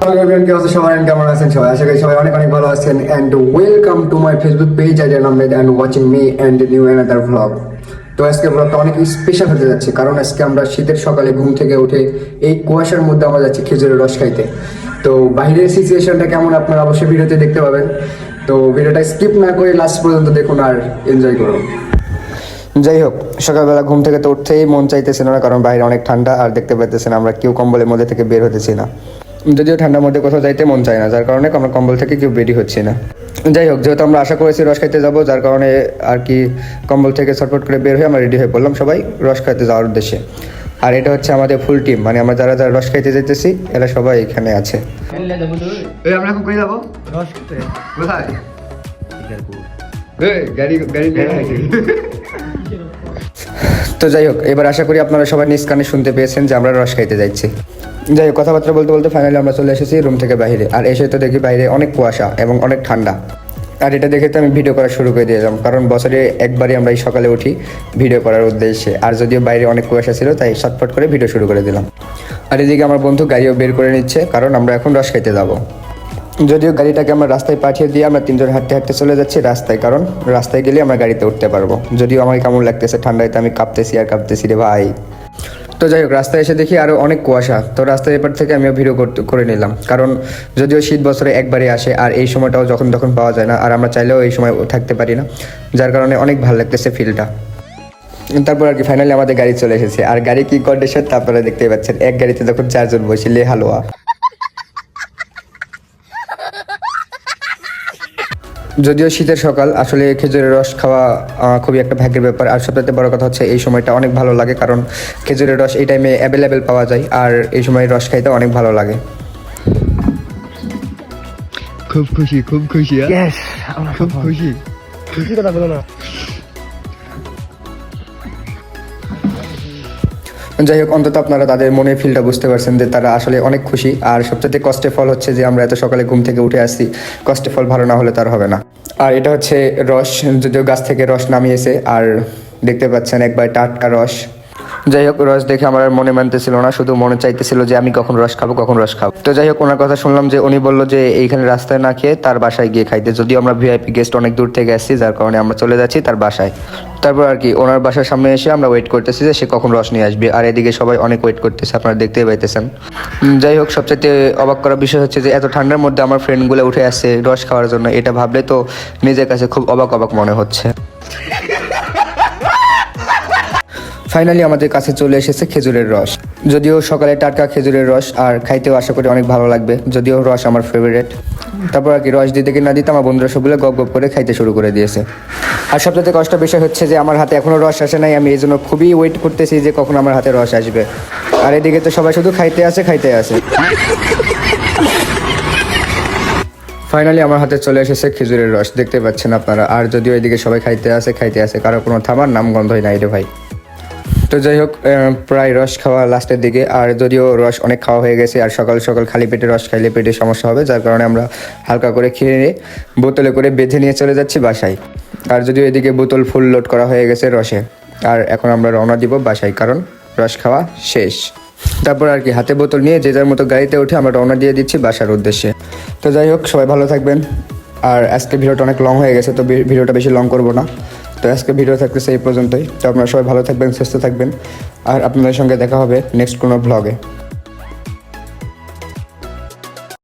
Hello everyone, কি অবস্থা সবার? কেমন আছেন সবাই? আশা করি সবাই অনেক অনেক ভালো আছেন। And welcome to my Facebook page idea নামবেদ and watching me and new another vlog. তো আজকে ব্লগটা অনেক স্পেশাল হতে যাচ্ছে, কারণ আজকে আমরা শীতের সকালে ঘুম থেকে উঠে এই কুয়াশার মধ্যে আমরা যাচ্ছি খেজুরের রস খাইতে। তো বাইরের সিচুয়েশনটা কেমন আপনারা অবশ্যই ভিডিওতে দেখতে পাবেন। তো ভিডিওটা স্কিপ না করে লাস্ট পর্যন্ত দেখুন আর এনজয় করুন। যাই হোক, সকালবেলা ঘুম থেকে তো উঠতেই মন চাইতেছে না, কারণ বাইরে অনেক ঠান্ডা আর দেখতে পাইতেছেন আমরা কেউ কম্বলের মধ্যে থেকে বের হতেছি না। যদিও ঠান্ডার মধ্যে কোথাও যাইতে মন চায় না, যার কারণে আমরা কম্বল থেকে কেউ বেরি হচ্ছি না। যাই হোক, যেহেতু আমরা আশা করেছি রস খাইতে যাবো, যার কারণে আর কি কম্বল থেকে ছটফট করে বের হয়ে আমরা রেডি হয়ে পড়লাম সবাই রস খাইতে যাওয়ার উদ্দেশ্যে। আর এটা হচ্ছে আমাদের ফুল টিম, মানে আমরা যারা যারা রস খাইতে যেতেছি এরা সবাই এখানে আছে। আমরা এখন কই যাবো? রস খেতে। কোথায়? তো যাই হোক, এবার আশা করি আপনারা সবাই নিজ কানে শুনতে পেয়েছেন যে আমরা রস খাইতে যাচ্ছি। যাই হোক, কথাবার্তা বলতে বলতে ফাইনালি আমরা চলে এসেছি রুম থেকে বাইরে। আর এসে তো দেখি বাইরে অনেক কুয়াশা এবং অনেক ঠান্ডা। আর এটা দেখে তো আমি ভিডিও করা শুরু করে দিয়েছিলাম, কারণ বছরে একবারই আমরা এই সকালে উঠি ভিডিও করার উদ্দেশ্যে। আর যদিও বাইরে অনেক কুয়াশা ছিল, তাই শটফট করে ভিডিও শুরু করে দিলাম। আর এদিকে আমার বন্ধু গাড়িও বের করে নিচ্ছে, কারণ আমরা এখন রস খাইতে যাবো। যদিও গাড়িটাকে আমরা রাস্তায় পাঠিয়ে দিয়ে আমরা তিনজন হাঁটতে হাঁটতে চলে যাচ্ছি রাস্তায়, কারণ রাস্তায় গেলে আমরা গাড়িতে উঠতে পারবো। যদিও আমার কেমন লাগতেছে ঠান্ডায়, তো আমি কাঁপতেছি আর কাঁপতেছি রে ভাই। তো যাই হোক, রাস্তায় এসে দেখি আরও অনেক কুয়াশা। তো রাস্তার এপার থেকে আমিও ভিডিও করে নিলাম, কারণ যদিও শীত বছরে একবারই আসে আর এই সময়টাও যখন তখন পাওয়া যায় না, আর আমরা চাইলেও এই সময় থাকতে পারি না, যার কারণে অনেক ভালো লাগতেছে ফিলটা। তারপর আর কি ফাইনালি আমাদের গাড়ি চলে এসেছে। আর গাড়ি কি কন্ডিশন তা আপনারা দেখতেই পাচ্ছেন, এক গাড়িতে যখন 4 জন বসিলে হালুয়া। যদিও শীতের সকাল, আসলে খেজুরের রস খাওয়া খুবই একটা ভাগ্যের ব্যাপার। আর সবথেকে বড় কথা হচ্ছে এই সময়টা অনেক ভালো লাগে, কারণ খেজুরের রস এই টাইমে অ্যাভেলেবেল পাওয়া যায়, আর এই সময় রস খাইতে অনেক ভালো লাগে। খুব খুশি, খুব খুশি, খুব খুশি। খুশি কথা বলো না। যাই হোক, অন্তত আপনারা তাদের মনের ফিলটা বুঝতে পারছেন যে তারা আসলে অনেক খুশি। আর সবচেয়ে কষ্টের ফল হচ্ছে যে আমরা এত সকালে ঘুম থেকে উঠে আসছি, কষ্টের ফল ভালো না হলে তার হবে না। আর এটা হচ্ছে রস, যদিও গাছ থেকে রস নামিয়েছে, আর দেখতে পাচ্ছেন একবার টাটকা রস। যাই হোক, রস দেখে আমার আর মনে মানতেছিল না, শুধু মনে চাইতেছিল যে আমি কখন রস খাবো, কখন রস খাবো। তো যাই হোক, ওনার কথা শুনলাম যে উনি বললো যে এইখানে রাস্তায় না খেয়ে তার বাসায় গিয়ে খাইতে। যদিও আমরা ভিআইপি গেস্ট অনেক দূর থেকে আসছি, যার কারণে আমরা চলে যাচ্ছি তার বাসায়। তারপর আর কি ওনার বাসার সামনে এসে আমরা ওয়েট করতেছি যে সে কখন রস নিয়ে আসবে। আর এদিকে সবাই অনেক ওয়েট করতেছে, আপনারা দেখতেই পাইতেছেন। যাই হোক, সবচেয়ে অবাক করার বিষয় হচ্ছে যে এত ঠান্ডার মধ্যে আমার ফ্রেন্ডগুলো উঠে আসছে রস খাওয়ার জন্য। এটা ভাবলে তো নিজের কাছে খুব অবাক অবাক মনে হচ্ছে। ফাইনালি আমাদের কাছে চলে এসেছে খেজুরের রস। যদিও সকালে টাটকা খেজুরের রস, আর খাইতেও আশা করি অনেক ভালো লাগবে, যদিও রস আমার ফেভারিট। তারপর আর কি রস দিতে কি না দিতে আমার বন্ধুরা সবগুলো গপ গপ করে খাইতে শুরু করে দিয়েছে। আর সবচেয়ে কষ্টের বিষয় হচ্ছে যে আমার হাতে এখনও রস আসে নাই। আমি এই জন্য খুবই ওয়েট করতেছি যে কখন আমার হাতে রস আসবে। আর এদিকে তো সবাই শুধু খাইতে আসে। ফাইনালি আমার হাতে চলে এসেছে খেজুরের রস, দেখতে পাচ্ছেন আপনারা। আর যদিও এদিকে সবাই খাইতে আসে, কারো কোনো থামার নাম গন্ধই নাই রে ভাই। তো যাই হোক, প্রায় রস খাওয়া লাস্টের দিকে। আর যদিও রস অনেক খাওয়া হয়ে গেছে, আর সকাল সকাল খালি পেটে রস খাইলে পেটে সমস্যা হবে, যার কারণে আমরা হালকা করে খেয়ে নিয়ে বোতলে করে বেঁধে নিয়ে চলে যাচ্ছি বাসায়। আর যদিও এদিকে বোতল ফুল লোড করা হয়ে গেছে রসে। আর এখন আমরা রওনা দিব বাসায়, কারণ রস খাওয়া শেষ। তারপর আর কি হাতে বোতল নিয়ে যে যার মতো গাড়িতে উঠে আমরা রওনা দিয়ে দিচ্ছি বাসার উদ্দেশ্যে। তো যাই হোক, সবাই ভালো থাকবেন। আর আজকে ভিডিওটা অনেক লং হয়ে গেছে, তো ভিডিওটা বেশি লং করবো না। তো আজকে ভিডিও থাকতেছে এই পর্যন্তই। তো আপনারা সবাই ভালো থাকবেন, সুস্থ থাকবেন, আর আপনাদের সঙ্গে দেখা হবে নেক্সট কোনো ব্লগে।